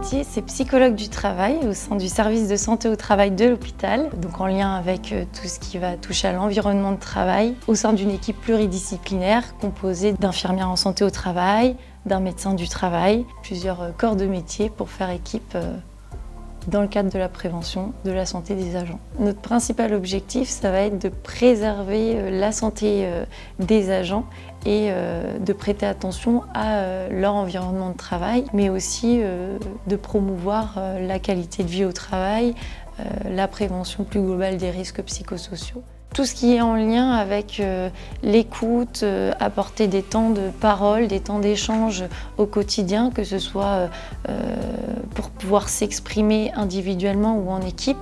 métier, c'est psychologue du travail au sein du service de santé au travail de l'hôpital, donc en lien avec tout ce qui va toucher à l'environnement de travail, au sein d'une équipe pluridisciplinaire composée d'infirmières en santé au travail, d'un médecin du travail, plusieurs corps de métier pour faire équipe dans le cadre de la prévention de la santé des agents. Notre principal objectif, ça va être de préserver la santé des agents et de prêter attention à leur environnement de travail, mais aussi de promouvoir la qualité de vie au travail, la prévention plus globale des risques psychosociaux. Tout ce qui est en lien avec l'écoute, apporter des temps de parole, des temps d'échange au quotidien, que ce soit pour pouvoir s'exprimer individuellement ou en équipe,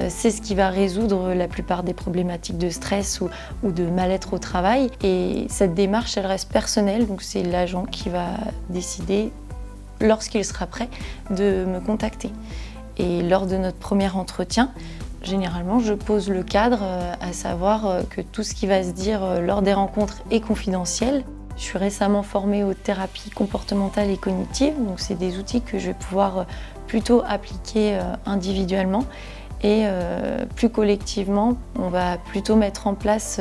c'est ce qui va résoudre la plupart des problématiques de stress ou de mal-être au travail. Et cette démarche, elle reste personnelle, donc c'est l'agent qui va décider, lorsqu'il sera prêt, de me contacter. Et lors de notre premier entretien, généralement, je pose le cadre, à savoir que tout ce qui va se dire lors des rencontres est confidentiel. Je suis récemment formée aux thérapies comportementales et cognitives, donc c'est des outils que je vais pouvoir plutôt appliquer individuellement. Et plus collectivement, on va plutôt mettre en place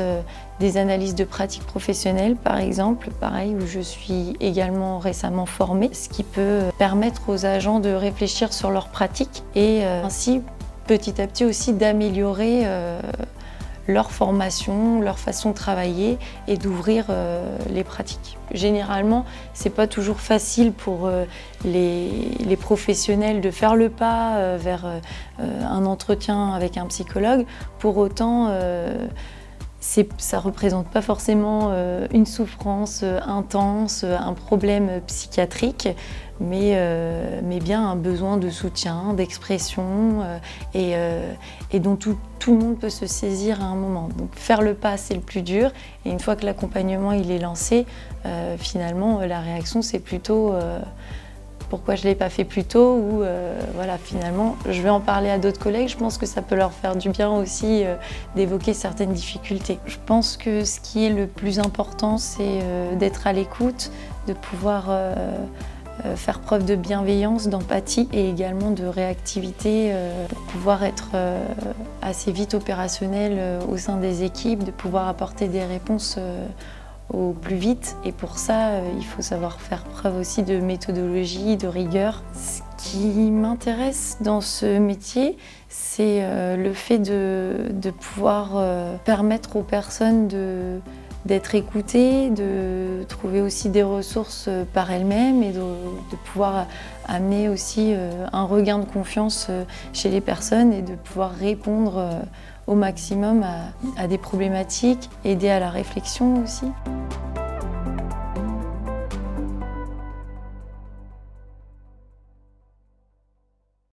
des analyses de pratiques professionnelles, par exemple, pareil, où je suis également récemment formée, ce qui peut permettre aux agents de réfléchir sur leurs pratiques et ainsi petit à petit aussi d'améliorer leur formation, leur façon de travailler et d'ouvrir les pratiques. Généralement, c'est pas toujours facile pour les professionnels de faire le pas vers un entretien avec un psychologue. Pour autant, ça ne représente pas forcément une souffrance intense, un problème psychiatrique, mais bien un besoin de soutien, d'expression et dont tout le monde peut se saisir à un moment. Donc faire le pas, c'est le plus dur, et une fois que l'accompagnement il est lancé, finalement la réaction c'est plutôt pourquoi je ne l'ai pas fait plus tôt, ou voilà, finalement je vais en parler à d'autres collègues, je pense que ça peut leur faire du bien aussi d'évoquer certaines difficultés. Je pense que ce qui est le plus important, c'est d'être à l'écoute, de pouvoir faire preuve de bienveillance, d'empathie et également de réactivité pour pouvoir être assez vite opérationnel au sein des équipes, de pouvoir apporter des réponses au plus vite. Et pour ça, il faut savoir faire preuve aussi de méthodologie, de rigueur. Ce qui m'intéresse dans ce métier, c'est le fait de pouvoir permettre aux personnes d'être écoutées, de trouver aussi des ressources par elles-mêmes et de pouvoir amener aussi un regain de confiance chez les personnes et de pouvoir répondre au maximum à des problématiques, aider à la réflexion aussi.